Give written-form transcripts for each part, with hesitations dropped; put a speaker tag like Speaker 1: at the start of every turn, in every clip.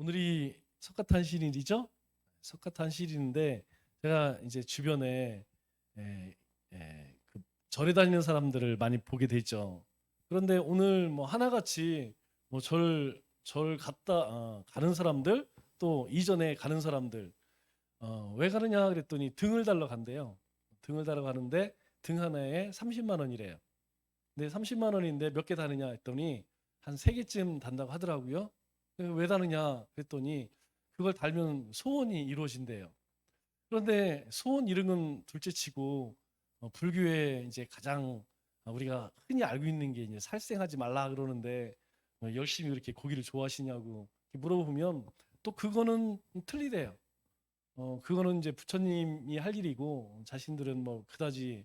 Speaker 1: 오늘이 석가탄신일이죠? 석가탄신일인데 제가 이제 주변에 그 절에 다니는 사람들을 많이 보게 되죠. 그런데 오늘 뭐 하나같이 뭐 절 갔다 가는 사람들, 또 이전에 가는 사람들, 왜 가느냐 그랬더니 등을 달러 간대요. 등을 달러 가는데 등 하나에 30만 원이래요. 근데 30만 원인데 몇 개 다느냐 했더니 한 3개쯤 단다고 하더라고요. 왜 다느냐 그랬더니 그걸 달면 소원이 이루어진대요. 그런데 소원 이룬 건 둘째치고 불교에 이제 가장 우리가 흔히 알고 있는 게 이제 살생하지 말라 그러는데 열심히 그렇게 고기를 좋아하시냐고 이렇게 물어보면 또 그거는 틀리대요. 그거는 이제 부처님이 할 일이고 자신들은 뭐 그다지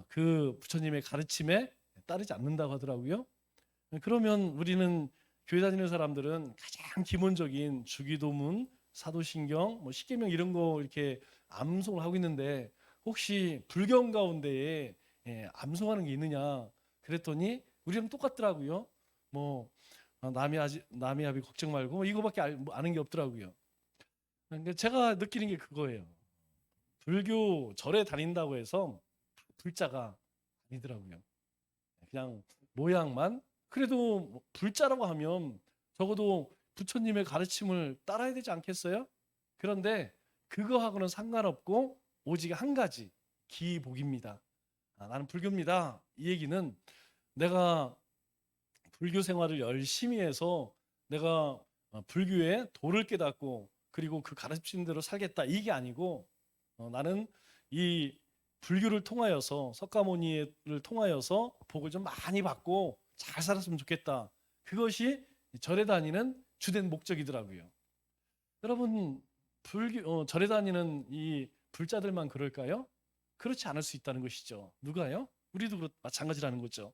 Speaker 1: 그 부처님의 가르침에 따르지 않는다고 하더라고요. 그러면 우리는 교회 다니는 사람들은 가장 기본적인 주기도문, 사도신경, 뭐 십계명 이런 거 이렇게 암송을 하고 있는데 혹시 불경 가운데에 암송하는 게 있느냐 그랬더니 우리랑 똑같더라고요. 뭐 남이 아비 걱정 말고 뭐 이거밖에 아는 게 없더라고요. 그러니까 제가 느끼는 게 그거예요. 불교 절에 다닌다고 해서 불자가 아니더라고요. 그냥 모양만. 그래도 뭐 불자라고 하면 적어도 부처님의 가르침을 따라야 되지 않겠어요? 그런데 그거하고는 상관없고 오직 한 가지 기복입니다. 나는 불교입니다. 이 얘기는 내가 불교 생활을 열심히 해서 내가 불교의 도를 깨닫고 그리고 그 가르침대로 살겠다 이게 아니고 나는 이 불교를 통하여서 석가모니를 통하여서 복을 좀 많이 받고 잘 살았으면 좋겠다. 그것이 절에 다니는 주된 목적이더라고요. 여러분 절에 다니는 이 불자들만 그럴까요? 그렇지 않을 수 있다는 것이죠. 누가요? 우리도 마찬가지라는 거죠.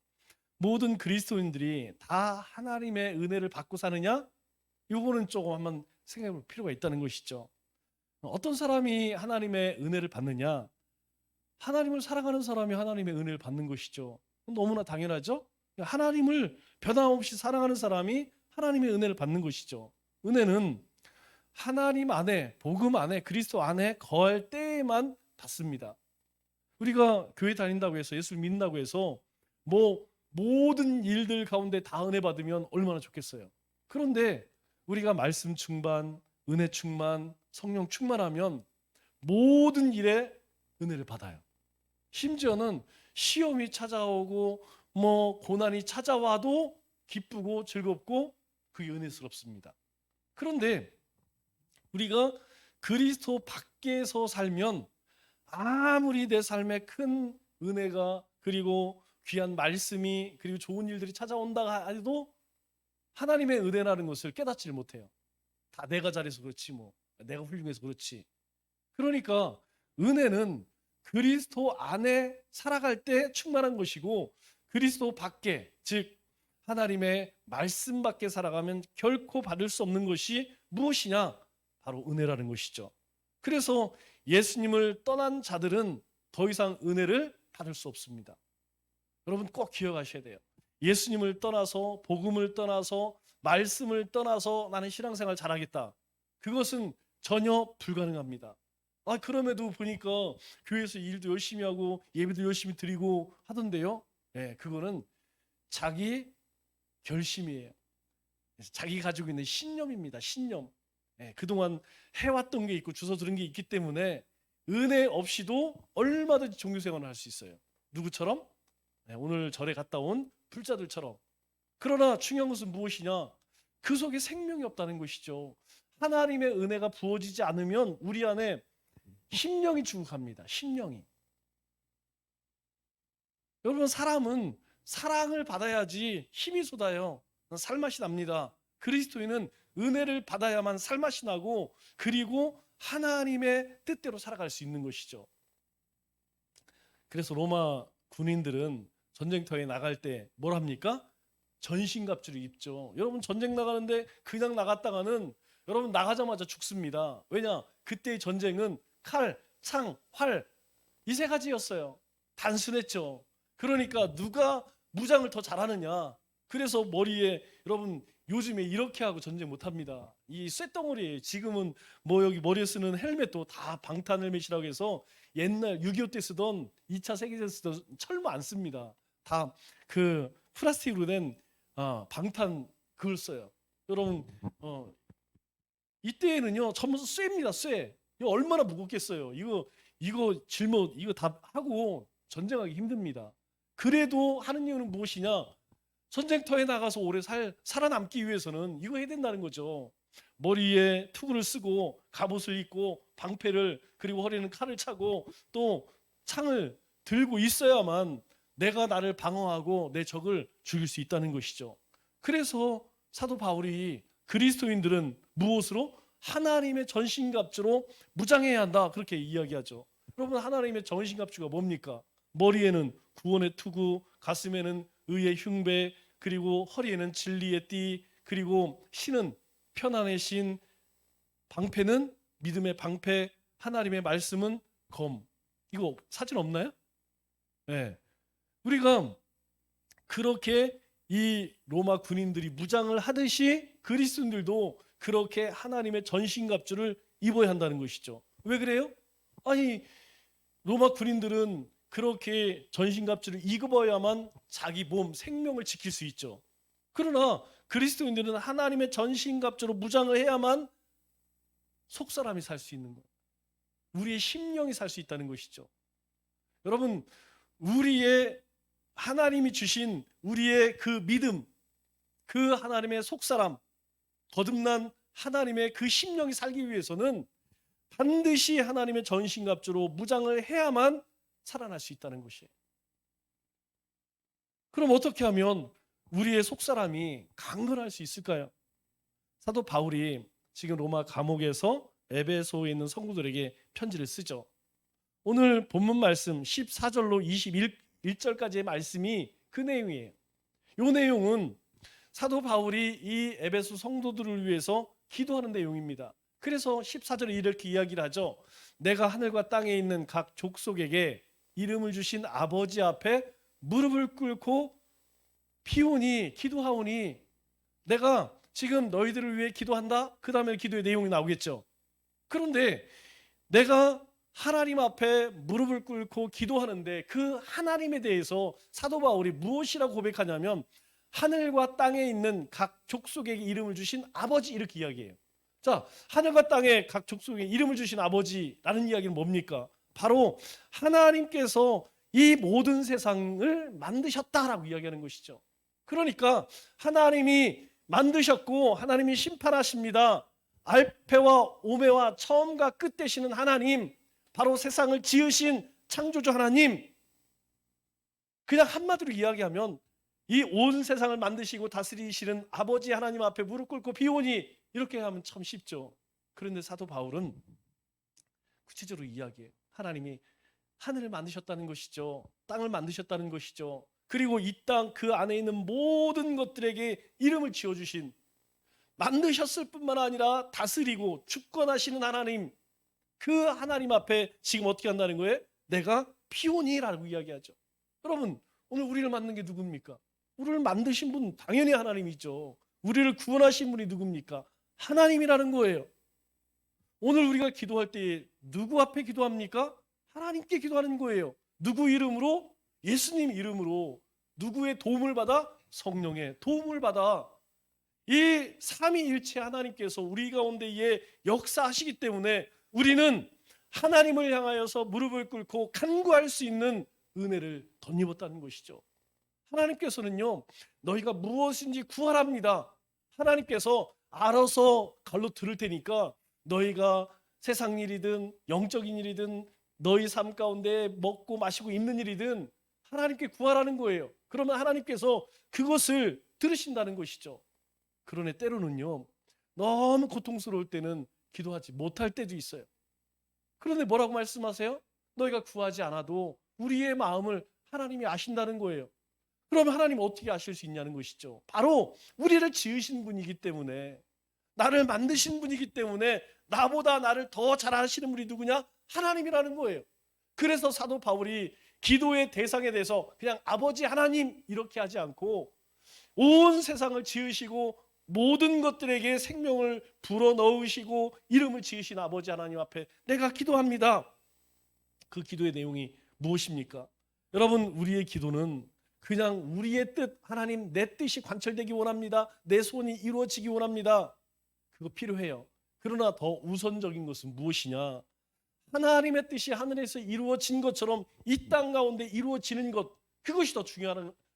Speaker 1: 모든 그리스도인들이 다 하나님의 은혜를 받고 사느냐? 이거는 조금 한번 생각해 볼 필요가 있다는 것이죠. 어떤 사람이 하나님의 은혜를 받느냐? 하나님을 사랑하는 사람이 하나님의 은혜를 받는 것이죠. 너무나 당연하죠? 하나님을 변함없이 사랑하는 사람이 하나님의 은혜를 받는 것이죠. 은혜는 하나님 안에, 복음 안에, 그리스도 안에 거할 때에만 받습니다. 우리가 교회 다닌다고 해서 예수를 믿는다고 해서 뭐 모든 일들 가운데 다 은혜 받으면 얼마나 좋겠어요. 그런데 우리가 말씀 충만, 은혜 충만, 성령 충만하면 모든 일에 은혜를 받아요. 심지어는 시험이 찾아오고 뭐 고난이 찾아와도 기쁘고 즐겁고 그게 은혜스럽습니다. 그런데 우리가 그리스도 밖에서 살면 아무리 내 삶에 큰 은혜가 그리고 귀한 말씀이 그리고 좋은 일들이 찾아온다 해도 하나님의 은혜라는 것을 깨닫지를 못해요. 다 내가 잘해서 그렇지 뭐 내가 훌륭해서 그렇지. 그러니까 은혜는 그리스도 안에 살아갈 때 충만한 것이고 그리스도 밖에 즉 하나님의 말씀 밖에 살아가면 결코 받을 수 없는 것이 무엇이냐? 바로 은혜라는 것이죠. 그래서 예수님을 떠난 자들은 더 이상 은혜를 받을 수 없습니다. 여러분 꼭 기억하셔야 돼요. 예수님을 떠나서 복음을 떠나서 말씀을 떠나서 나는 신앙생활 잘하겠다. 그것은 전혀 불가능합니다. 그럼에도 보니까 교회에서 일도 열심히 하고 예배도 열심히 드리고 하던데요. 그거는 자기 결심이에요. 자기 가지고 있는 신념입니다. 신념. 그동안 해왔던 게 있고 주워 들은 게 있기 때문에 은혜 없이도 얼마든지 종교생활을 할 수 있어요. 누구처럼? 오늘 절에 갔다 온 불자들처럼. 그러나 중요한 것은 무엇이냐? 그 속에 생명이 없다는 것이죠. 하나님의 은혜가 부어지지 않으면 우리 안에 심령이 죽어갑니다. 심령이. 여러분 사람은 사랑을 받아야지 힘이 쏟아요. 살맛이 납니다. 그리스도인은 은혜를 받아야만 살맛이 나고 그리고 하나님의 뜻대로 살아갈 수 있는 것이죠. 그래서 로마 군인들은 전쟁터에 나갈 때 뭘 합니까? 전신갑주를 입죠. 여러분 전쟁 나가는데 그냥 나갔다가는 여러분 나가자마자 죽습니다. 왜냐? 그때의 전쟁은 칼, 창, 활 이 3가지였어요. 단순했죠. 그러니까 누가 무장을 더 잘하느냐. 그래서 머리에 여러분 요즘에 이렇게 하고 전쟁 못합니다. 이 쇳덩어리예요. 지금은 뭐 여기 머리에 쓰는 헬멧도 다 방탄 헬멧이라고 해서 옛날 6.25 때 쓰던 2차 세계대전 쓰던 철모 안 씁니다. 다 그 플라스틱으로 된 방탄 그걸 써요. 여러분 이때에는요 전부 쇠입니다. 쇠. 이거 얼마나 무겁겠어요. 이거 짊어 이거 다 하고 전쟁하기 힘듭니다. 그래도 하는 이유는 무엇이냐? 전쟁터에 나가서 오래 살아남기 위해서는 이거 해야 된다는 거죠. 머리에 투구를 쓰고 갑옷을 입고 방패를 그리고 허리에는 칼을 차고 또 창을 들고 있어야만 내가 나를 방어하고 내 적을 죽일 수 있다는 것이죠. 그래서 사도 바울이 그리스도인들은 무엇으로? 하나님의 전신갑주로 무장해야 한다 그렇게 이야기하죠. 여러분 하나님의 전신갑주가 뭡니까? 머리에는 구원의 투구, 가슴에는 의의 흉배, 그리고 허리에는 진리의 띠, 그리고 신은 편안의 신, 방패는 믿음의 방패, 하나님의 말씀은 검. 이거 사진 없나요? 네. 우리가 그렇게 이 로마 군인들이 무장을 하듯이 그리스도인들도 그렇게 하나님의 전신갑주를 입어야 한다는 것이죠. 왜 그래요? 아니 로마 군인들은 그렇게 전신갑주를 입어야만 자기 몸, 생명을 지킬 수 있죠. 그러나 그리스도인들은 하나님의 전신갑주로 무장을 해야만 속사람이 살 수 있는 것, 우리의 심령이 살 수 있다는 것이죠. 여러분 우리의 하나님이 주신 우리의 그 믿음, 그 하나님의 속사람, 거듭난 하나님의 그 심령이 살기 위해서는 반드시 하나님의 전신갑주로 무장을 해야만 살아날 수 있다는 것이에요. 그럼 어떻게 하면 우리의 속사람이 강건할 수 있을까요? 사도 바울이 지금 로마 감옥에서 에베소에 있는 성도들에게 편지를 쓰죠. 오늘 본문 말씀 14절로 21절까지의 말씀이 그 내용이에요. 이 내용은 사도 바울이 이 에베소 성도들을 위해서 기도하는 내용입니다. 그래서 14절에 이렇게 이야기를 하죠. 내가 하늘과 땅에 있는 각 족속에게 이름을 주신 아버지 앞에 무릎을 꿇고 피오니 기도하오니, 내가 지금 너희들을 위해 기도한다. 그 다음에 기도의 내용이 나오겠죠. 그런데 내가 하나님 앞에 무릎을 꿇고 기도하는데 그 하나님에 대해서 사도 바울이 무엇이라고 고백하냐면 하늘과 땅에 있는 각 족속에게 이름을 주신 아버지, 이렇게 이야기해요. 자, 하늘과 땅에 각 족속에게 이름을 주신 아버지라는 이야기는 뭡니까? 바로 하나님께서 이 모든 세상을 만드셨다라고 이야기하는 것이죠. 그러니까 하나님이 만드셨고 하나님이 심판하십니다. 알페와 오메와 처음과 끝 되시는 하나님, 바로 세상을 지으신 창조주 하나님. 그냥 한마디로 이야기하면 이 온 세상을 만드시고 다스리시는 아버지 하나님 앞에 무릎 꿇고 비오니, 이렇게 하면 참 쉽죠. 그런데 사도 바울은 구체적으로 이야기해요. 하나님이 하늘을 만드셨다는 것이죠. 땅을 만드셨다는 것이죠. 그리고 이 땅 그 안에 있는 모든 것들에게 이름을 지어주신, 만드셨을 뿐만 아니라 다스리고 주권하시는 하나님, 그 하나님 앞에 지금 어떻게 한다는 거예요? 내가 피오니라고 이야기하죠. 여러분 오늘 우리를 만든 게 누굽니까? 우리를 만드신 분 당연히 하나님이죠. 우리를 구원하신 분이 누굽니까? 하나님이라는 거예요. 오늘 우리가 기도할 때 누구 앞에 기도합니까? 하나님께 기도하는 거예요. 누구 이름으로? 예수님 이름으로. 누구의 도움을 받아? 성령의 도움을 받아. 이 삼위일체 하나님께서 우리 가운데에 역사하시기 때문에 우리는 하나님을 향하여서 무릎을 꿇고 간구할 수 있는 은혜를 덧입었다는 것이죠. 하나님께서는요, 너희가 무엇인지 구하랍니다. 하나님께서 알아서 갈로 들을 테니까 너희가 세상 일이든 영적인 일이든 너희 삶 가운데 먹고 마시고 입는 일이든 하나님께 구하라는 거예요. 그러면 하나님께서 그것을 들으신다는 것이죠. 그러나 때로는요, 너무 고통스러울 때는 기도하지 못할 때도 있어요. 그런데 뭐라고 말씀하세요? 너희가 구하지 않아도 우리의 마음을 하나님이 아신다는 거예요. 그러면 하나님 어떻게 아실 수 있냐는 것이죠. 바로 우리를 지으신 분이기 때문에, 나를 만드신 분이기 때문에 나보다 나를 더 잘 아시는 분이 누구냐? 하나님이라는 거예요. 그래서 사도 바울이 기도의 대상에 대해서 그냥 아버지 하나님 이렇게 하지 않고 온 세상을 지으시고 모든 것들에게 생명을 불어넣으시고 이름을 지으신 아버지 하나님 앞에 내가 기도합니다. 그 기도의 내용이 무엇입니까? 여러분, 우리의 기도는 그냥 우리의 뜻, 하나님 내 뜻이 관철되기 원합니다. 내 소원이 이루어지기 원합니다. 그거 필요해요. 그러나 더 우선적인 것은 무엇이냐? 하나님의 뜻이 하늘에서 이루어진 것처럼 이 땅 가운데 이루어지는 것, 그것이 더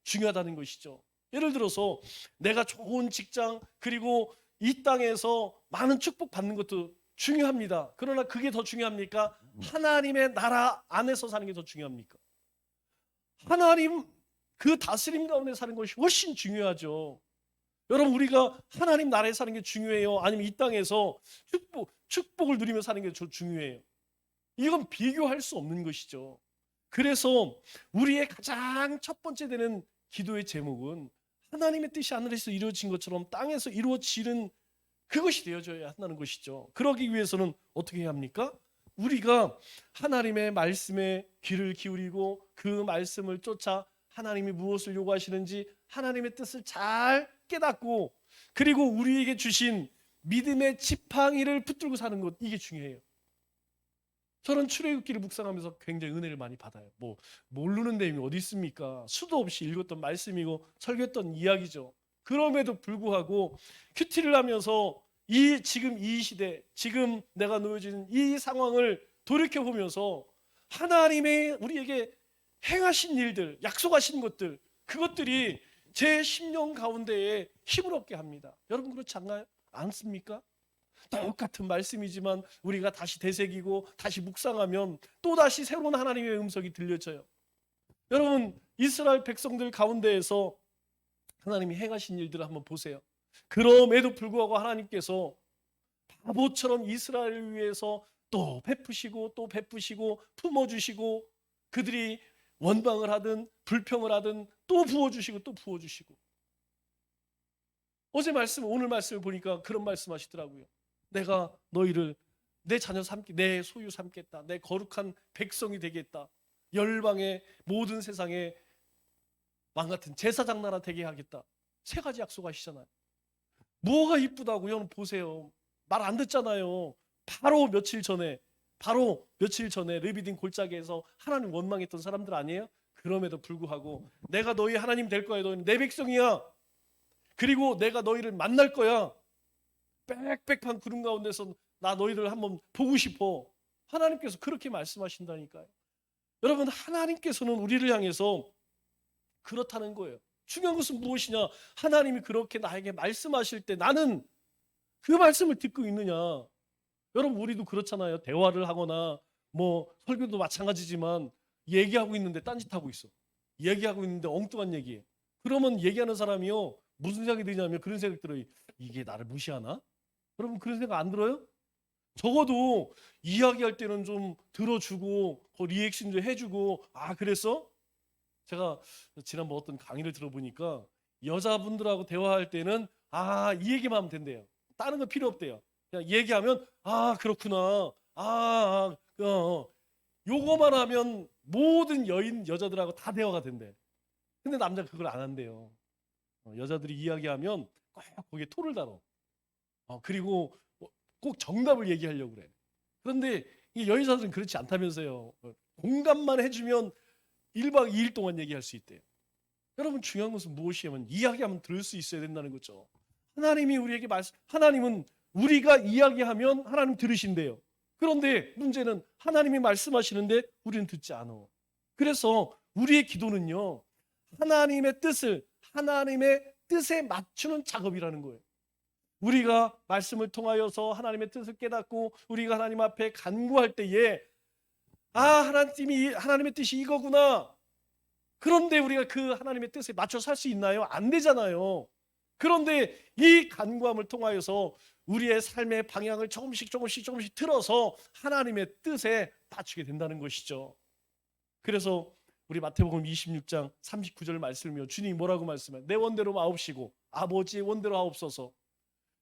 Speaker 1: 중요하다는 것이죠. 예를 들어서 내가 좋은 직장, 그리고 이 땅에서 많은 축복 받는 것도 중요합니다. 그러나 그게 더 중요합니까? 하나님의 나라 안에서 사는 게 더 중요합니까? 하나님 그 다스림 가운데 사는 것이 훨씬 중요하죠. 여러분, 우리가 하나님 나라에 사는 게 중요해요? 아니면 이 땅에서 축복을 누리며 사는 게 중요해요? 이건 비교할 수 없는 것이죠. 그래서 우리의 가장 첫 번째 되는 기도의 제목은 하나님의 뜻이 하늘에서 이루어진 것처럼 땅에서 이루어지는 그것이 되어져야 한다는 것이죠. 그러기 위해서는 어떻게 해야 합니까? 우리가 하나님의 말씀에 귀를 기울이고 그 말씀을 쫓아 하나님이 무엇을 요구하시는지 하나님의 뜻을 잘 깨닫고, 그리고 우리에게 주신 믿음의 지팡이를 붙들고 사는 것, 이게 중요해요. 저는 출애굽기를 묵상하면서 굉장히 은혜를 많이 받아요. 모르는 내용이 어디 있습니까? 수도 없이 읽었던 말씀이고 설교했던 이야기죠. 그럼에도 불구하고 큐티를 하면서 지금 이 시대, 지금 내가 놓여진 이 상황을 돌이켜 보면서 하나님의 우리에게 행하신 일들, 약속하신 것들, 그것들이 제 심령 가운데에 힘을 얻게 합니다. 여러분, 그렇지 않습니까? 똑같은 말씀이지만 우리가 다시 되새기고 다시 묵상하면 또다시 새로운 하나님의 음성이 들려져요. 여러분, 이스라엘 백성들 가운데에서 하나님이 행하신 일들을 한번 보세요. 그럼에도 불구하고 하나님께서 바보처럼 이스라엘을 위해서 또 베푸시고 또 베푸시고 품어주시고, 그들이 원망을 하든 불평을 하든 또 부어주시고 또 부어주시고. 어제 말씀, 오늘 말씀을 보니까 그런 말씀하시더라고요. 내가 너희를 내 자녀 삼기, 내 소유 삼겠다. 내 거룩한 백성이 되겠다. 열방의 모든 세상에 왕 같은 제사장 나라 되게 하겠다. 세 가지 약속하시잖아요. 뭐가 이쁘다고요? 보세요. 말 안 듣잖아요. 바로 며칠 전에 르비딘 골짜기에서 하나님 원망했던 사람들 아니에요? 그럼에도 불구하고 내가 너희 하나님 될 거야. 너희는 내 백성이야. 그리고 내가 너희를 만날 거야. 빽빽한 구름 가운데서 나 너희를 한번 보고 싶어. 하나님께서 그렇게 말씀하신다니까요. 여러분, 하나님께서는 우리를 향해서 그렇다는 거예요. 중요한 것은 무엇이냐? 하나님이 그렇게 나에게 말씀하실 때 나는 그 말씀을 듣고 있느냐? 여러분, 우리도 그렇잖아요. 대화를 하거나 설교도 마찬가지지만 얘기하고 있는데 딴짓하고 있어. 얘기하고 있는데 엉뚱한 얘기해. 그러면 얘기하는 사람이요, 무슨 생각이 드냐면 그런 생각 들어요. 이게 나를 무시하나? 여러분, 그런 생각 안 들어요? 적어도 이야기할 때는 좀 들어주고 리액션 좀 해주고. 아, 그랬어? 제가 지난번 어떤 강의를 들어보니까 여자분들하고 대화할 때는 이 얘기만 하면 된대요. 다른 거 필요 없대요. 그냥 얘기하면 그렇구나. 요거만 하면 모든 여자들하고 다 대화가 된대. 근데 남자가 그걸 안 한대요. 여자들이 이야기하면 꼭 거기에 토를 달어. 그리고 꼭 정답을 얘기하려고 그래. 그런데 이 여자들은 그렇지 않다면서요. 공감만 해주면 1박 2일 동안 얘기할 수 있대요. 여러분, 중요한 것은 무엇이냐면 이야기하면 들을 수 있어야 된다는 거죠. 하나님이 우리에게 하나님은 우리가 이야기하면 하나님 들으신대요. 그런데 문제는 하나님이 말씀하시는데 우리는 듣지 않아. 그래서 우리의 기도는요, 하나님의 뜻에 맞추는 작업이라는 거예요. 우리가 말씀을 통하여서 하나님의 뜻을 깨닫고 우리가 하나님 앞에 간구할 때에 하나님의 뜻이 이거구나. 그런데 우리가 그 하나님의 뜻에 맞춰 살 수 있나요? 안 되잖아요. 그런데 이 간구함을 통하여서 우리의 삶의 방향을 조금씩 틀어서 하나님의 뜻에 맞추게 된다는 것이죠. 그래서 우리 마태복음 26장 39절 말씀이요, 주님이 뭐라고 말씀해요? 내 원대로 마옵시고 아버지의 원대로 하옵소서.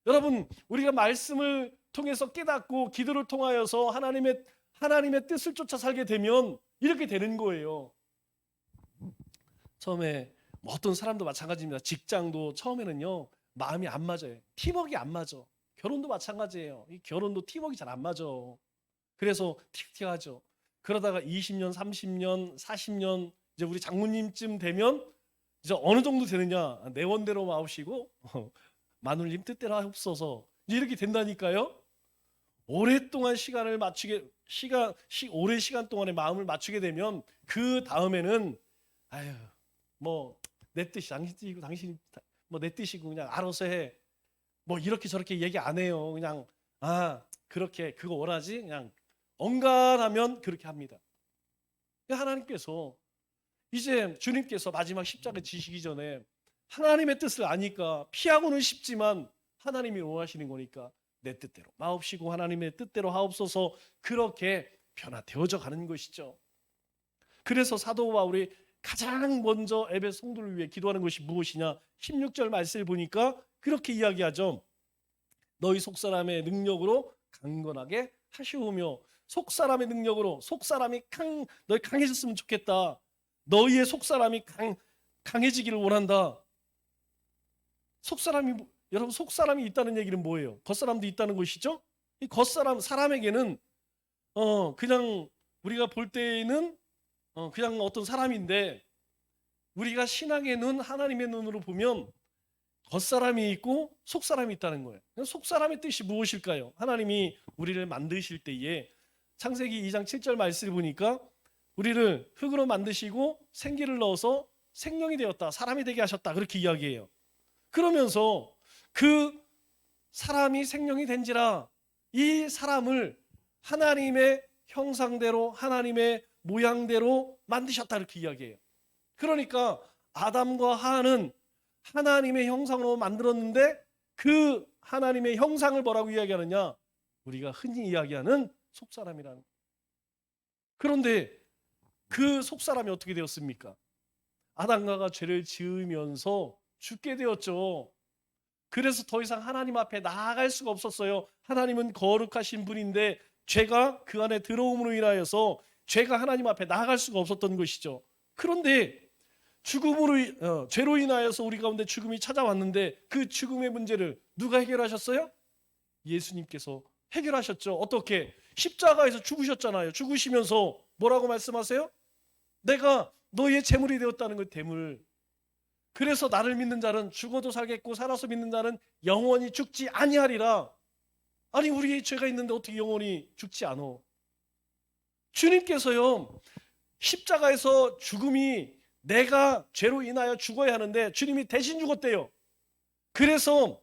Speaker 1: 여러분, 우리가 말씀을 통해서 깨닫고 기도를 통하여서 하나님의 뜻을 쫓아 살게 되면 이렇게 되는 거예요. 처음에 어떤 사람도 마찬가지입니다. 직장도 처음에는요, 마음이 안 맞아요. 팀워크가 안 맞아. 결혼도 마찬가지예요. 이 결혼도 팀워크가 잘 안 맞아. 그래서 틱틱하죠. 그러다가 20년, 30년, 40년 이제 우리 장모님쯤 되면 이제 어느 정도 되느냐? 내 원대로 마옵시고 마누님 뜻대로 하옵소서. 이렇게 된다니까요. 오랫동안 시간을 맞추게 오랜 시간 동안에 마음을 맞추게 되면 그 다음에는 아유 뭐 내 뜻이 당신 뜻이고 당신이 뭐 내 뜻이고 그냥 알아서 해. 뭐 이렇게 저렇게 얘기 안 해요. 그냥 그렇게 그거 원하지? 그냥 언간하면 그렇게 합니다. 하나님께서 이제 주님께서 마지막 십자가 지시기 전에 하나님의 뜻을 아니까 피하고는 싶지만 하나님이 원하시는 거니까 내 뜻대로 마옵시고 하나님의 뜻대로 하옵소서 그렇게 변화되어져 가는 것이죠. 그래서 사도 바울이 가장 먼저 에베소 성도를 위해 기도하는 것이 무엇이냐? 16절 말씀을 보니까 그렇게 이야기하죠. 너희 속사람의 능력으로 강건하게 하시오며 속사람의 능력으로 속사람이 너희 강해졌으면 좋겠다. 너희의 속사람이 강해지기를 원한다. 여러분 속사람이 있다는 얘기는 뭐예요? 겉사람도 있다는 것이죠. 이 사람에게는 그냥 우리가 볼 때는 그냥 어떤 사람인데 우리가 신앙의 눈, 하나님의 눈으로 보면 겉사람이 있고 속사람이 있다는 거예요. 속사람의 뜻이 무엇일까요? 하나님이 우리를 만드실 때에 창세기 2장 7절 말씀을 보니까 우리를 흙으로 만드시고 생기를 넣어서 생명이 되었다. 사람이 되게 하셨다. 그렇게 이야기해요. 그러면서 그 사람이 생명이 된지라 이 사람을 하나님의 형상대로 하나님의 모양대로 만드셨다. 이렇게 이야기해요. 그러니까 아담과 하와는 하나님의 형상으로 만들었는데 그 하나님의 형상을 뭐라고 이야기하느냐? 우리가 흔히 이야기하는 속사람이라는 거예요. 그런데 그 속사람이 어떻게 되었습니까? 아담과가 죄를 지으면서 죽게 되었죠. 그래서 더 이상 하나님 앞에 나아갈 수가 없었어요. 하나님은 거룩하신 분인데 죄가 그 안에 들어옴으로 인하여서 죄가 하나님 앞에 나아갈 수가 없었던 것이죠. 그런데 죄로 인하여서 우리 가운데 죽음이 찾아왔는데 그 죽음의 문제를 누가 해결하셨어요? 예수님께서 해결하셨죠. 어떻게? 십자가에서 죽으셨잖아요. 죽으시면서 뭐라고 말씀하세요? 내가 너희의 재물이 되었다는 것, 재물. 그래서 나를 믿는 자는 죽어도 살겠고 살아서 믿는 자는 영원히 죽지 아니하리라. 아니 우리의 죄가 있는데 어떻게 영원히 죽지 않어? 주님께서요 십자가에서 죽음이 내가 죄로 인하여 죽어야 하는데 주님이 대신 죽었대요. 그래서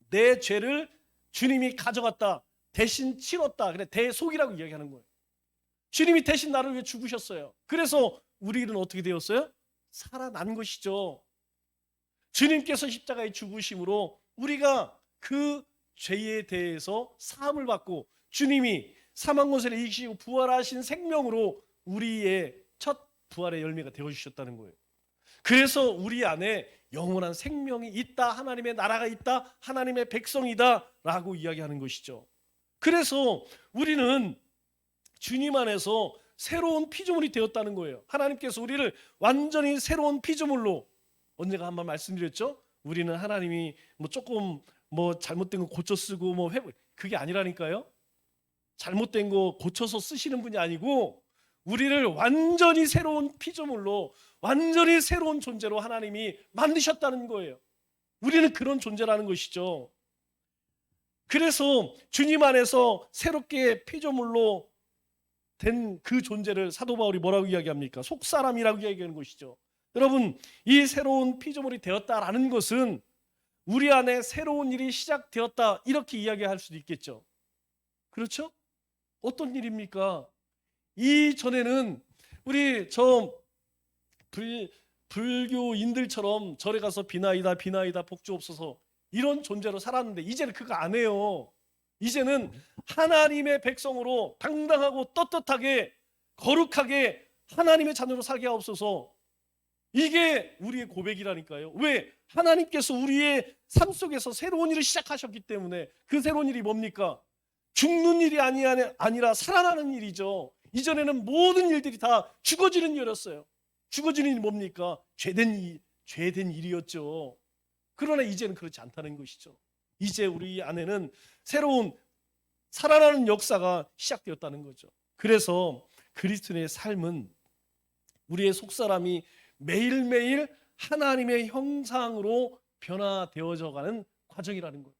Speaker 1: 내 죄를 주님이 가져갔다. 대신 치렀다. 그래 대속이라고 이야기하는 거예요. 주님이 대신 나를 위해 죽으셨어요. 그래서 우리는 어떻게 되었어요? 살아난 것이죠. 주님께서 십자가에 죽으심으로 우리가 그 죄에 대해서 사함을 받고 주님이 사망 권세를 이기시고 부활하신 생명으로 우리의 첫 부활의 열매가 되어주셨다는 거예요. 그래서 우리 안에 영원한 생명이 있다. 하나님의 나라가 있다. 하나님의 백성이다. 라고 이야기하는 것이죠. 그래서 우리는 주님 안에서 새로운 피조물이 되었다는 거예요. 하나님께서 우리를 완전히 새로운 피조물로 언제가 한번 말씀드렸죠? 우리는 하나님이 조금 잘못된 거 고쳐 쓰고 그게 아니라니까요. 잘못된 거 고쳐서 쓰시는 분이 아니고 우리를 완전히 새로운 피조물로 완전히 새로운 존재로 하나님이 만드셨다는 거예요. 우리는 그런 존재라는 것이죠. 그래서 주님 안에서 새롭게 피조물로 된 그 존재를 사도 바울이 뭐라고 이야기합니까? 속사람이라고 이야기하는 것이죠. 여러분, 이 새로운 피조물이 되었다라는 것은 우리 안에 새로운 일이 시작되었다 이렇게 이야기할 수도 있겠죠. 그렇죠? 어떤 일입니까? 이전에는 우리 불교인들처럼 절에 가서 비나이다 복 주옵소서 이런 존재로 살았는데 이제는 그거 안 해요. 이제는 하나님의 백성으로 당당하고 떳떳하게 거룩하게 하나님의 자녀로 살게 하옵소서. 이게 우리의 고백이라니까요. 왜? 하나님께서 우리의 삶 속에서 새로운 일을 시작하셨기 때문에. 그 새로운 일이 뭡니까? 죽는 일이 아니라 살아나는 일이죠. 이전에는 모든 일들이 다 죽어지는 일이었어요. 죽어지는 일이 뭡니까? 죄된 일이었죠. 그러나 이제는 그렇지 않다는 것이죠. 이제 우리 안에는 새로운 살아나는 역사가 시작되었다는 거죠. 그래서 그리스도인의 삶은 우리의 속사람이 매일매일 하나님의 형상으로 변화되어져 가는 과정이라는 거예요.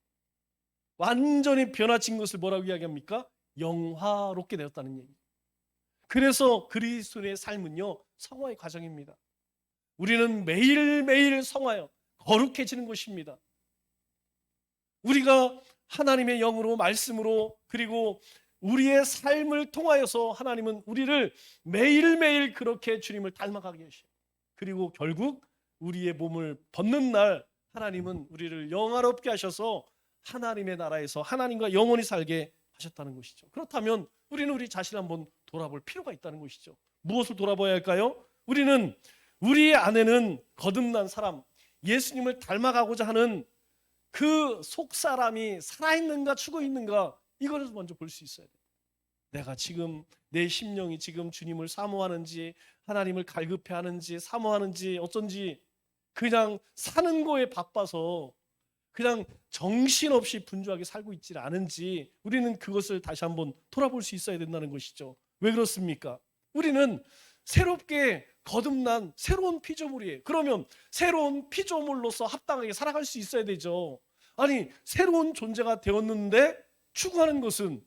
Speaker 1: 완전히 변화진 것을 뭐라고 이야기합니까? 영화롭게 되었다는 얘기. 그래서 그리스도인의 삶은요, 성화의 과정입니다. 우리는 매일매일 성화요, 거룩해지는 것입니다. 우리가 하나님의 영으로, 말씀으로, 그리고 우리의 삶을 통하여서 하나님은 우리를 매일매일 그렇게 주님을 닮아가게 하셔요. 그리고 결국 우리의 몸을 벗는 날 하나님은 우리를 영화롭게 하셔서 하나님의 나라에서 하나님과 영원히 살게 하셨다는 것이죠. 그렇다면 우리는 우리 자신을 한번 돌아볼 필요가 있다는 것이죠. 무엇을 돌아봐야 할까요? 우리는 우리 안에는 거듭난 사람, 예수님을 닮아가고자 하는 그 속사람이 살아있는가 죽어있는가, 이걸 먼저 볼 수 있어야 돼요. 내가 지금 내 심령이 지금 주님을 사모하는지, 하나님을 갈급해하는지, 사모하는지, 어쩐지 그냥 사는 거에 바빠서 그냥 정신없이 분주하게 살고 있지 않은지, 우리는 그것을 다시 한번 돌아볼 수 있어야 된다는 것이죠. 왜 그렇습니까? 우리는 새롭게 거듭난 새로운 피조물이에요. 그러면 새로운 피조물로서 합당하게 살아갈 수 있어야 되죠. 아니, 새로운 존재가 되었는데 추구하는 것은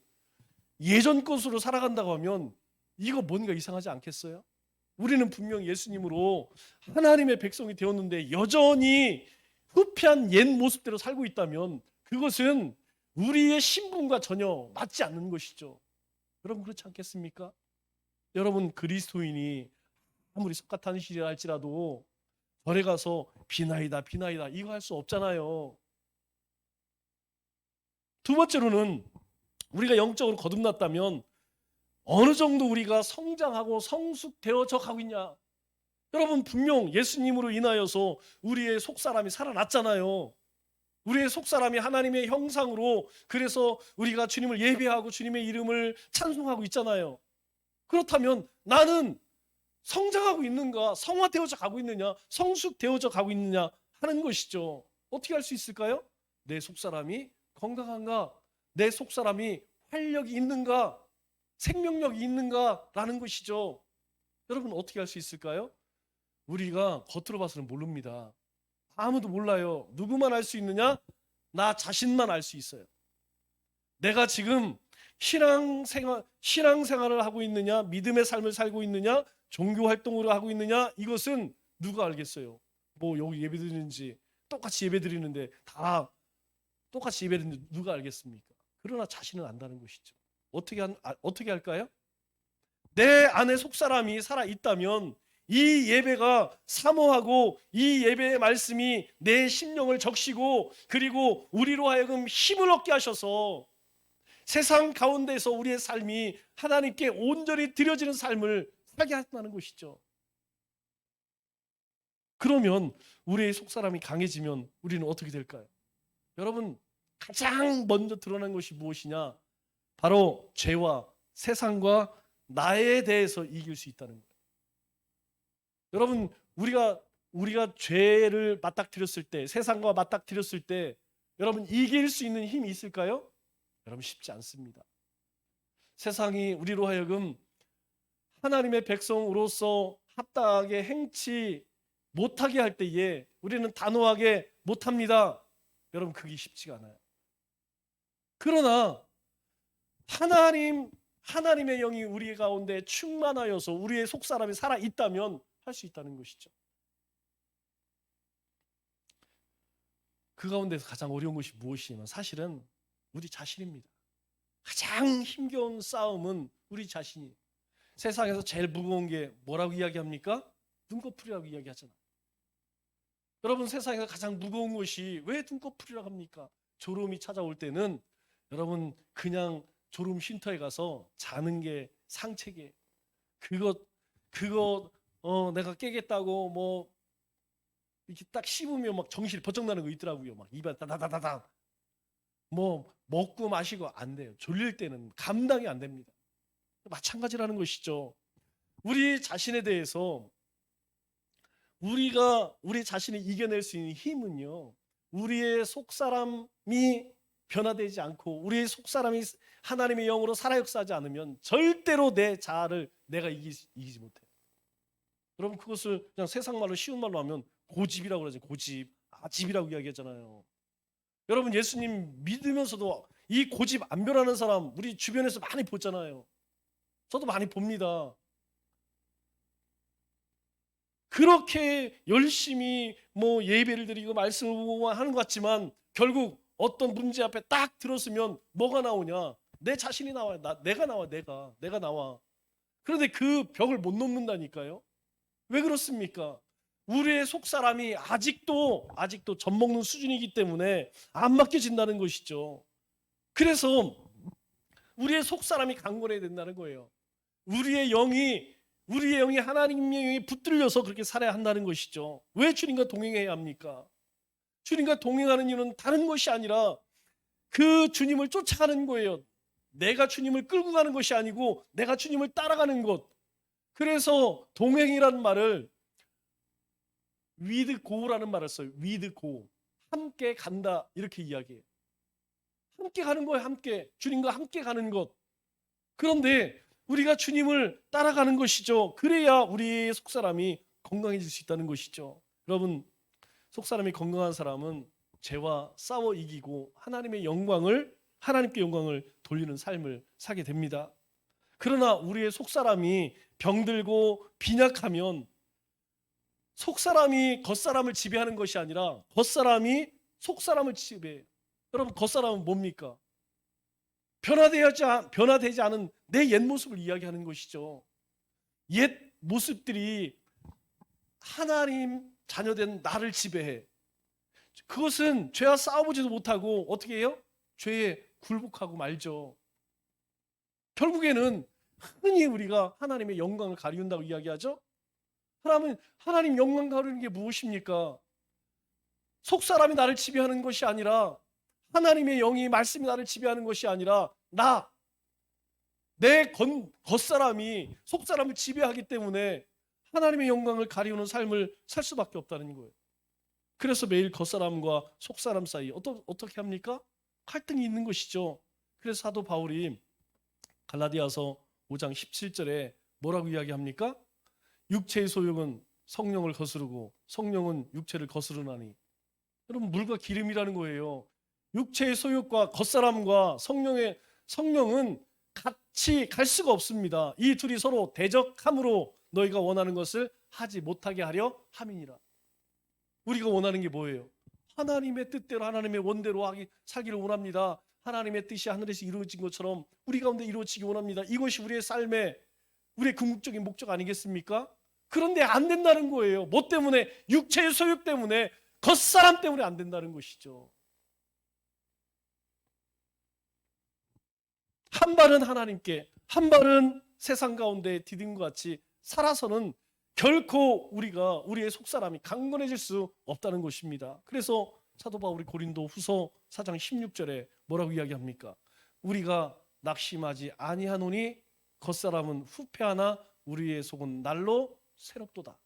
Speaker 1: 예전 것으로 살아간다고 하면 이거 뭔가 이상하지 않겠어요? 우리는 분명 예수님으로 하나님의 백성이 되었는데 여전히 후패한 옛 모습대로 살고 있다면 그것은 우리의 신분과 전혀 맞지 않는 것이죠. 여러분, 그렇지 않겠습니까? 여러분, 그리스도인이 아무리 석가탄신이라 할지라도 절에 가서 비나이다 비나이다 이거 할 수 없잖아요. 두 번째로는 우리가 영적으로 거듭났다면 어느 정도 우리가 성장하고 성숙되어져 가고 있냐. 여러분, 분명 예수님으로 인하여서 우리의 속사람이 살아났잖아요. 우리의 속사람이 하나님의 형상으로, 그래서 우리가 주님을 예배하고 주님의 이름을 찬송하고 있잖아요. 그렇다면 나는 성장하고 있는가, 성화되어져 가고 있느냐, 성숙되어져 가고 있느냐 하는 것이죠. 어떻게 할 수 있을까요? 내 속사람이 건강한가, 내 속사람이 활력이 있는가, 생명력이 있는가라는 것이죠. 여러분, 어떻게 할 수 있을까요? 우리가 겉으로 봐서는 모릅니다. 아무도 몰라요. 누구만 알 수 있느냐? 나 자신만 알 수 있어요. 내가 지금 신앙생활을 하고 있느냐, 믿음의 삶을 살고 있느냐, 종교 활동을 하고 있느냐, 이것은 누가 알겠어요? 뭐 여기 예배드리는지 똑같이 예배드리는데 다 똑같이 예배드리는데 누가 알겠습니까? 그러나 자신은 안다는 것이죠. 어떻게 할까요? 내 안에 속사람이 살아있다면 이 예배가 사모하고 이 예배의 말씀이 내 심령을 적시고, 그리고 우리로 하여금 힘을 얻게 하셔서 세상 가운데서 우리의 삶이 하나님께 온전히 드려지는 삶을 살게 한다는 것이죠. 그러면 우리의 속사람이 강해지면 우리는 어떻게 될까요? 여러분, 가장 먼저 드러난 것이 무엇이냐? 바로 죄와 세상과 나에 대해서 이길 수 있다는 거예요. 여러분, 우리가 죄를 맞닥뜨렸을 때, 세상과 맞닥뜨렸을 때 여러분, 이길 수 있는 힘이 있을까요? 여러분, 쉽지 않습니다. 세상이 우리로 하여금 하나님의 백성으로서 합당하게 행치 못하게 할 때에 우리는 단호하게 못합니다. 여러분, 그게 쉽지가 않아요. 그러나 하나님의 영이 우리 가운데 충만하여서 우리의 속사람이 살아있다면 할 수 있다는 것이죠. 그 가운데서 가장 어려운 것이 무엇이냐면 사실은 우리 자신입니다. 가장 힘겨운 싸움은 우리 자신이에요. 세상에서 제일 무거운 게 뭐라고 이야기합니까? 눈꺼풀이라고 이야기하잖아요. 여러분, 세상에서 가장 무거운 것이 왜 눈꺼풀이라고 합니까? 졸음이 찾아올 때는 여러분, 그냥 졸음 쉼터에 가서 자는 게 상책이에요. 그거 내가 깨겠다고 뭐 이렇게 딱 씹으면 막 정신이 번쩍 나는 거 있더라고요. 막 입에 다다다다다. 뭐 먹고 마시고 안 돼요. 졸릴 때는 감당이 안 됩니다. 마찬가지라는 것이죠. 우리 자신에 대해서 우리 자신을 이겨낼 수 있는 힘은요, 우리의 속사람이 변화되지 않고 우리의 속사람이 하나님의 영으로 살아 역사하지 않으면 절대로 내 자아를 내가 이기지 못해요. 여러분, 그것을 그냥 세상 말로 쉬운 말로 하면 고집이라고 그러죠. 고집, 아집이라고 이야기하잖아요. 여러분, 예수님 믿으면서도 이 고집 안 변하는 사람 우리 주변에서 많이 보잖아요. 저도 많이 봅니다. 그렇게 열심히 뭐 예배를 드리고 말씀을 보고 하는 것 같지만 결국 어떤 문제 앞에 딱 들었으면 뭐가 나오냐? 내 자신이 나와요. 내가 나와. 내가 나와. 그런데 그 벽을 못 넘는다니까요. 왜 그렇습니까? 우리의 속사람이 아직도 젖먹는 수준이기 때문에 안 맡겨진다는 것이죠. 그래서 우리의 속사람이 강건해야 된다는 거예요. 우리의 영이 하나님의 영이 붙들려서 그렇게 살아야 한다는 것이죠. 왜 주님과 동행해야 합니까? 주님과 동행하는 이유는 다른 것이 아니라 그 주님을 쫓아가는 거예요. 내가 주님을 끌고 가는 것이 아니고 내가 주님을 따라가는 것. 그래서 동행이라는 말을 with go라는 말을 써요. with go. 함께 간다 이렇게 이야기해요. 함께 가는 거예요. 함께. 주님과 함께 가는 것. 그런데 우리가 주님을 따라가는 것이죠. 그래야 우리의 속사람이 건강해질 수 있다는 것이죠. 여러분, 속사람이 건강한 사람은 죄와 싸워 이기고 하나님께 영광을 돌리는 삶을 사게 됩니다. 그러나 우리의 속사람이 병들고 빈약하면 속사람이 겉사람을 지배하는 것이 아니라 겉사람이 속사람을 지배해요. 여러분, 겉사람은 뭡니까? 변화되지 않은 내 옛 모습을 이야기하는 것이죠. 옛 모습들이 하나님 자녀된 나를 지배해. 그것은 죄와 싸워보지도 못하고 어떻게 해요? 죄에 굴복하고 말죠. 결국에는 흔히 우리가 하나님의 영광을 가리운다고 이야기하죠. 하나님 영광 가리우는 게 무엇입니까? 속사람이 나를 지배하는 것이 아니라 하나님의 영이 말씀이 나를 지배하는 것이 아니라 내 겉사람이 속사람을 지배하기 때문에 하나님의 영광을 가리우는 삶을 살 수밖에 없다는 거예요. 그래서 매일 겉사람과 속사람 사이 어떻게 합니까? 갈등이 있는 것이죠. 그래서 사도 바울이 갈라디아서 5장 17절에 뭐라고 이야기합니까? 육체의 소욕은 성령을 거스르고 성령은 육체를 거스르나니. 여러분, 물과 기름이라는 거예요. 육체의 소욕과 겉사람과 성령은 같이 갈 수가 없습니다. 이 둘이 서로 대적함으로 너희가 원하는 것을 하지 못하게 하려 함이니라. 우리가 원하는 게 뭐예요? 하나님의 뜻대로 하나님의 원대로 살기를 원합니다. 하나님의 뜻이 하늘에서 이루어진 것처럼 우리 가운데 이루어지기 원합니다. 이것이 우리의 삶의 우리의 궁극적인 목적 아니겠습니까? 그런데 안 된다는 거예요. 뭐 때문에? 육체의 소욕 때문에, 겉사람 때문에 안 된다는 것이죠. 한 발은 하나님께, 한 발은 세상 가운데 디딤과 같이 살아서는 결코 우리의 속사람이 강건해질 수 없다는 것입니다. 그래서 사도 바울이 고린도 후서 4장 16절에 뭐라고 이야기합니까? 우리가 낙심하지 아니하노니 겉사람은 후패하나 우리의 속은 날로 새롭도다.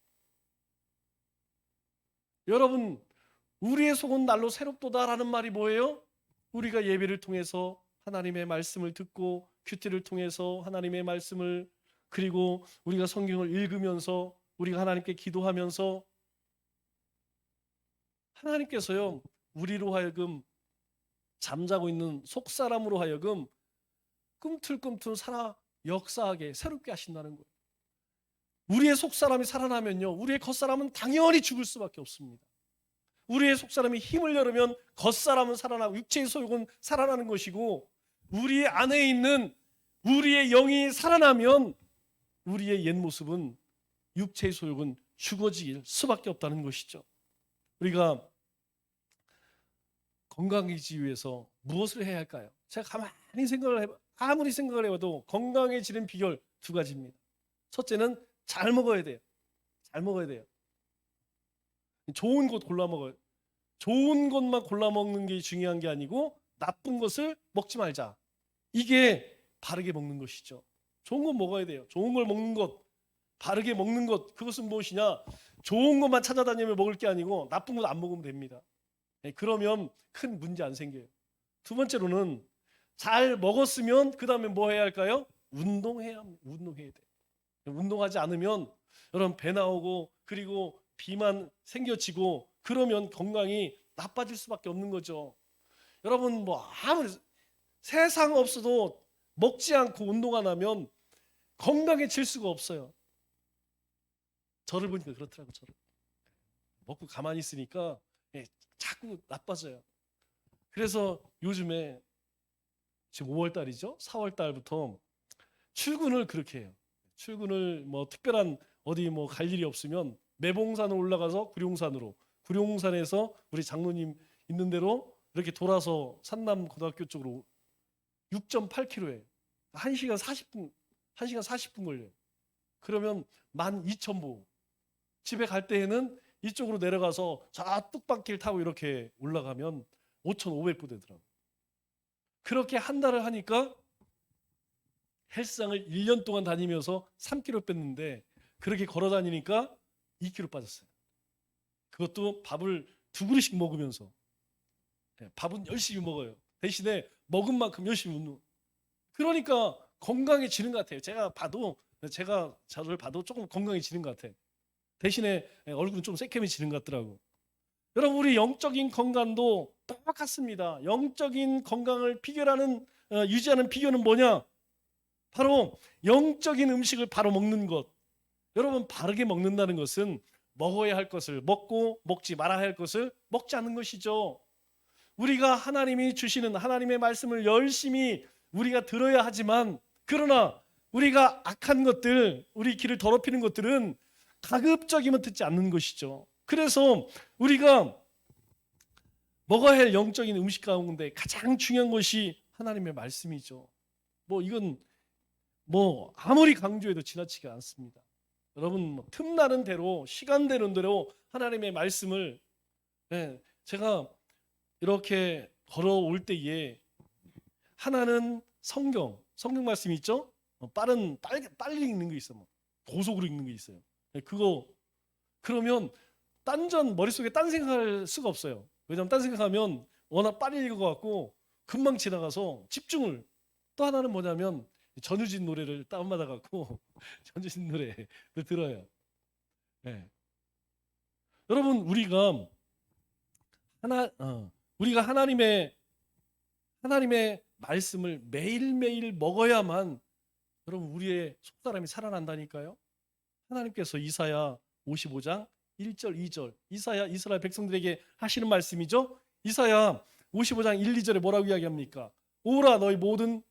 Speaker 1: 여러분, 우리의 속은 날로 새롭도다라는 말이 뭐예요? 우리가 예배를 통해서 하나님의 말씀을 듣고 큐티를 통해서 하나님의 말씀을, 그리고 우리가 성경을 읽으면서 우리가 하나님께 기도하면서 하나님께서요, 우리로 하여금 잠자고 있는 속사람으로 하여금 꿈틀꿈틀 살아 역사하게 새롭게 하신다는 거예요. 우리의 속사람이 살아나면요, 우리의 겉사람은 당연히 죽을 수밖에 없습니다. 우리의 속사람이 힘을 열으면 겉사람은 살아나고 육체의 소욕은 살아나는 것이고, 우리 안에 있는 우리의 영이 살아나면 우리의 옛 모습은, 육체의 소욕은 죽어질 수밖에 없다는 것이죠. 우리가 건강해지기 위해서 무엇을 해야 할까요? 제가 아무리 생각을 해봐도 건강해지는 비결 두 가지입니다. 첫째는 잘 먹어야 돼요. 잘 먹어야 돼요. 좋은 것 골라 먹어요. 좋은 것만 골라 먹는 게 중요한 게 아니고 나쁜 것을 먹지 말자. 이게 바르게 먹는 것이죠. 좋은 것 먹어야 돼요. 좋은 걸 먹는 것, 바르게 먹는 것, 그것은 무엇이냐? 좋은 것만 찾아다니며 먹을 게 아니고 나쁜 것 안 먹으면 됩니다. 그러면 큰 문제 안 생겨요. 두 번째로는 잘 먹었으면 그 다음에 뭐 해야 할까요? 운동해야 합니다. 운동해야 돼. 운동하지 않으면 여러분 배 나오고 그리고 비만 생겨지고 그러면 건강이 나빠질 수밖에 없는 거죠. 여러분 뭐 아무리 세상 없어도 먹지 않고 운동 안 하면 건강해질 수가 없어요. 저를 보니까 그렇더라고요. 저를 먹고 가만히 있으니까 자꾸 나빠져요. 그래서 요즘에 지금 5월 달이죠. 4월 달부터 출근을 그렇게 해요. 출근을 뭐 특별한 어디 뭐 갈 일이 없으면 매봉산을 올라가서 구룡산으로, 구룡산에서 우리 장로님 있는 대로 이렇게 돌아서 산남 고등학교 쪽으로 6.8km에 1시간 40분 1시간 40분 걸려요. 그러면 12,000보. 집에 갈 때에는 이쪽으로 내려가서 저 뚝방길 타고 이렇게 올라가면 5,500보 되더라고요. 그렇게 한 달을 하니까 헬스장을 1년 동안 다니면서 3kg 뺐는데 그렇게 걸어 다니니까 2kg 빠졌어요. 그것도 밥을 2그릇씩 먹으면서. 밥은 열심히 먹어요. 대신에 먹은 만큼 열심히 운동. 그러니까 건강해지는 것 같아요. 제가 저를 봐도 조금 건강해지는 것 같아요. 대신에 얼굴은 좀 새카매지는 것 같더라고. 여러분 우리 영적인 건강도 똑같습니다. 영적인 건강을 유지하는 비결은 뭐냐? 바로 영적인 음식을 바로 먹는 것. 여러분 바르게 먹는다는 것은 먹어야 할 것을 먹고 먹지 말아야 할 것을 먹지 않는 것이죠. 우리가 하나님이 주시는 하나님의 말씀을 열심히 우리가 들어야 하지만 그러나 우리가 악한 것들, 우리 귀를 더럽히는 것들은 가급적이면 듣지 않는 것이죠. 그래서 우리가 먹어야 할 영적인 음식 가운데 가장 중요한 것이 하나님의 말씀이죠. 이건 아무리 강조해도 지나치지 않습니다. 여러분 틈나는 대로 시간 되는 대로 하나님의 말씀을 제가 이렇게 걸어올 때에 하나는 성경 말씀이 있죠. 빨리 읽는 게 있어. 고속으로 읽는 게 있어요. 그러면 머릿속에 딴 생각할 수가 없어요. 왜냐하면 딴 생각하면 워낙 빨리 읽어갖고 금방 지나가서 집중을. 또 하나는 뭐냐면 전유진 노래를 다운받아갖고 전유진 노래를 들어요. 여러분 우리가 하나님의 말씀을 매일매일 먹어야만 여러분 우리의 속사람이 살아난다니까요. 하나님께서 이사야 55장 1절 2절 이스라엘 백성들에게 하시는 말씀이죠. 이사야 55장 1, 2절에 뭐라고 이야기합니까? 오라 너희 모든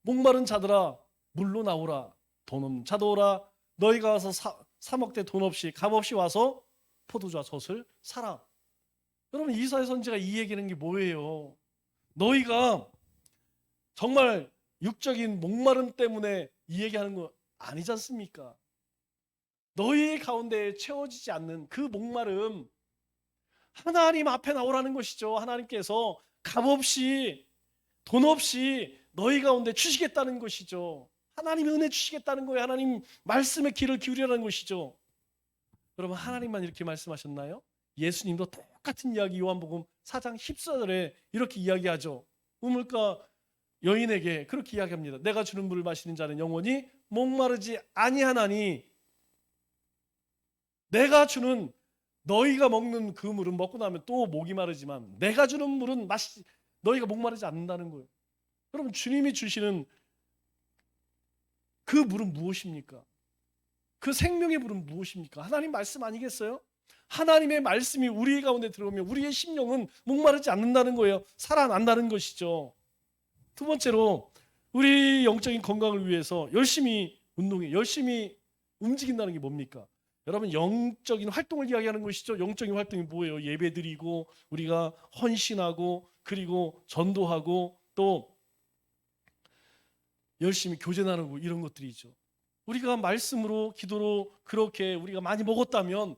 Speaker 1: 목마른 자들아 물로 나오라. 돈 없는 자도 오라. 너희가 와서 사 먹되 돈 없이 값 없이 와서 포도주와 젖을 사라. 여러분 이사야 선지가 이 얘기하는 게 뭐예요? 너희가 정말 육적인 목마름 때문에 이 얘기하는 거 아니지 않습니까? 너희 가운데 채워지지 않는 그 목마름, 하나님 앞에 나오라는 것이죠. 하나님께서 값없이 돈 없이 너희 가운데 주시겠다는 것이죠. 하나님의 은혜 주시겠다는 거예요. 하나님 말씀에 귀를 기울이라는 것이죠. 여러분 하나님만 이렇게 말씀하셨나요? 예수님도 똑같은 이야기 요한복음 4장 14절에 이렇게 이야기하죠. 우물가 여인에게 그렇게 이야기합니다. 내가 주는 물을 마시는 자는 영원히 목마르지 아니하나니 내가 주는 너희가 먹는 그 물은 먹고 나면 또 목이 마르지만 내가 주는 물은 너희가 목마르지 않는다는 거예요. 여러분 주님이 주시는 그 물은 무엇입니까? 그 생명의 물은 무엇입니까? 하나님 말씀 아니겠어요? 하나님의 말씀이 우리 가운데 들어오면 우리의 심령은 목마르지 않는다는 거예요. 살아난다는 것이죠. 두 번째로 우리 영적인 건강을 위해서 열심히 운동해, 열심히 움직인다는 게 뭡니까? 여러분 영적인 활동을 이야기하는 것이죠. 영적인 활동이 뭐예요? 예배드리고 우리가 헌신하고 그리고 전도하고 또 열심히 교제 나누고 이런 것들이죠. 우리가 말씀으로 기도로 그렇게 우리가 많이 먹었다면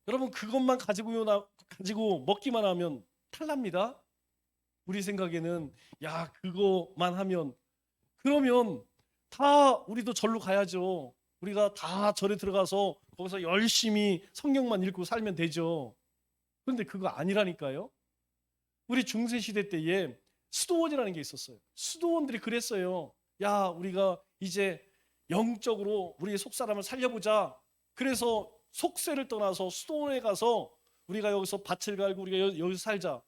Speaker 1: 여러분 그것만 가지고 먹기만 하면 탈납니다. 우리 생각에는 그거만 하면 그러면 다 우리도 절로 가야죠. 우리가 다 절에 들어가서 거기서 열심히 성경만 읽고 살면 되죠. 그런데 그거 아니라니까요. 우리 중세 시대 때에 수도원이라는 게 있었어요. 수도원들이 그랬어요. 야, 우리가 이제 영적으로 우리의 속사람을 살려보자. 그래서 속세를 떠나서 수도원에 가서 우리가 여기서 밭을 갈고 우리가 여기서 살자.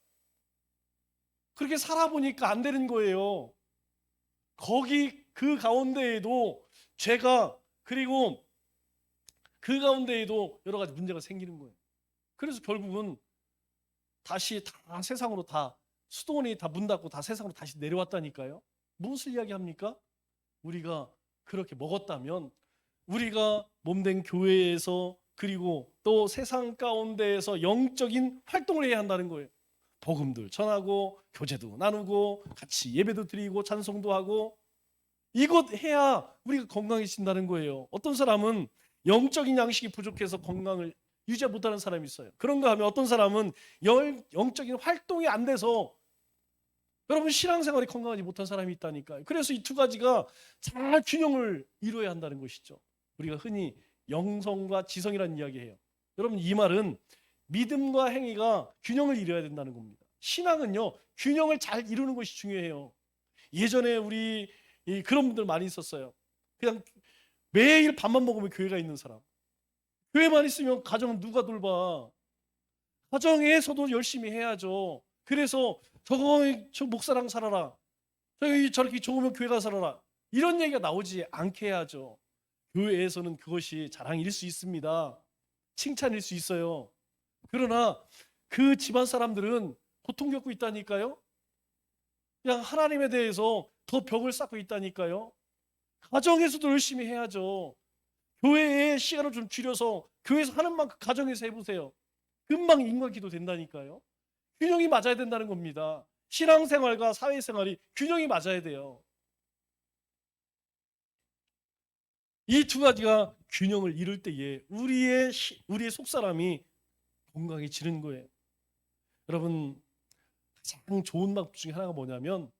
Speaker 1: 그렇게 살아보니까 안 되는 거예요. 거기 그 가운데에도 죄가, 그리고 그 가운데에도 여러 가지 문제가 생기는 거예요. 그래서 결국은 다시 다 세상으로, 다 수도원이 다 문 닫고 다 세상으로 다시 내려왔다니까요. 무엇을 이야기합니까? 우리가 그렇게 먹었다면 우리가 몸된 교회에서, 그리고 또 세상 가운데에서 영적인 활동을 해야 한다는 거예요. 복음들 전하고 교제도 나누고 같이 예배도 드리고 찬송도 하고, 이것 해야 우리가 건강해진다는 거예요. 어떤 사람은 영적인 양식이 부족해서 건강을 유지 못하는 사람이 있어요. 그런가 하면 어떤 사람은 영적인 활동이 안 돼서 여러분 신앙생활이 건강하지 못한 사람이 있다니까요. 그래서 이 두 가지가 잘 균형을 이루어야 한다는 것이죠. 우리가 흔히 영성과 지성이라는 이야기해요. 여러분, 이 말은 믿음과 행위가 균형을 이루어야 된다는 겁니다. 신앙은요, 균형을 잘 이루는 것이 중요해요. 예전에 우리 그런 분들 많이 있었어요. 그냥 매일 밥만 먹으면 교회가 있는 사람. 교회만 있으면 가정은 누가 돌봐? 가정에서도 열심히 해야죠. 그래서 저 목사랑 살아라, 저렇게 좋으면 교회 가 살아라, 이런 얘기가 나오지 않게 해야죠. 교회에서는 그것이 자랑일 수 있습니다. 칭찬일 수 있어요. 그러나 그 집안 사람들은 고통 겪고 있다니까요. 그냥 하나님에 대해서 더 벽을 쌓고 있다니까요. 가정에서도 열심히 해야죠. 교회에 시간을 좀 줄여서 교회에서 하는 만큼 가정에서 해보세요. 금방 인과기도 된다니까요. 균형이 맞아야 된다는 겁니다. 신앙생활과 사회생활이 균형이 맞아야 돼요. 이 두 가지가 균형을 이룰 때에 우리의 속사람이 건강해지는 거예요. 여러분, 가장 좋은 방법 중에 하나가 뭐냐면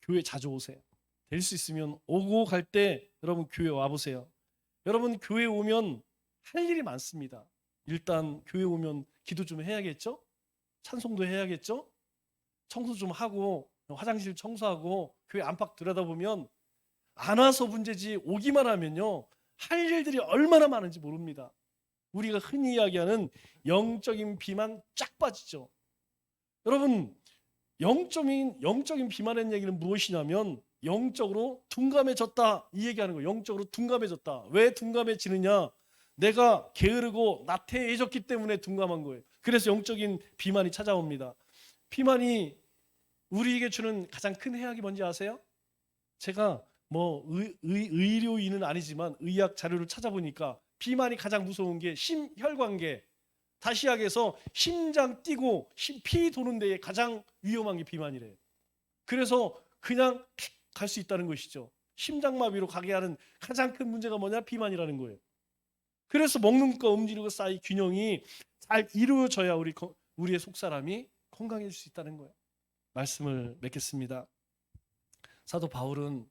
Speaker 1: 교회 자주 오세요. 될 수 있으면 오고 갈 때 여러분 교회 와보세요. 여러분 교회 오면 할 일이 많습니다. 일단 교회 오면 기도 좀 해야겠죠? 찬송도 해야겠죠? 청소 좀 하고 화장실 청소하고 교회 안팎 들여다보면 안 와서 문제지, 오기만 하면요 할 일들이 얼마나 많은지 모릅니다. 우리가 흔히 이야기하는 영적인 비만 쫙 빠지죠. 여러분, 영적인 비만의 얘기는 무엇이냐면 영적으로 둔감해졌다, 이 얘기하는 거예요. 영적으로 둔감해졌다. 왜 둔감해지느냐? 내가 게으르고 나태해졌기 때문에 둔감한 거예요. 그래서 영적인 비만이 찾아옵니다. 비만이 우리에게 주는 가장 큰 해악이 뭔지 아세요? 제가 의료인은 아니지만 의학 자료를 찾아보니까 비만이 가장 무서운 게 심혈관계, 다시약에서 심장 뛰고 피 도는 데에 가장 위험한 게 비만이래요. 그래서 그냥 갈 수 있다는 것이죠. 심장마비로 가게 하는 가장 큰 문제가 뭐냐? 비만이라는 거예요. 그래서 먹는 거 움직이는 거 사이 균형이 잘 이루어져야 우리의 속사람이 건강해질 수 있다는 거예요. 말씀을 맺겠습니다. 사도 바울은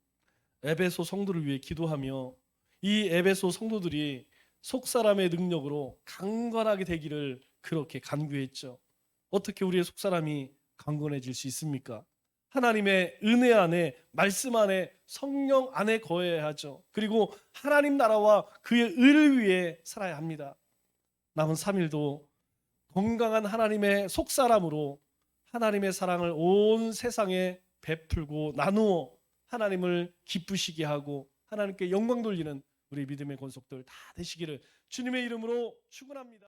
Speaker 1: 에베소 성도를 위해 기도하며 이 에베소 성도들이 속사람의 능력으로 강건하게 되기를 그렇게 간구했죠. 어떻게 우리의 속사람이 강건해질 수 있습니까? 하나님의 은혜 안에, 말씀 안에, 성령 안에 거해야 하죠. 그리고 하나님 나라와 그의 의를 위해 살아야 합니다. 남은 3일도 건강한 하나님의 속사람으로 하나님의 사랑을 온 세상에 베풀고 나누어 하나님을 기쁘시게 하고 하나님께 영광 돌리는 우리 믿음의 권속들 다 되시기를 주님의 이름으로 축원합니다.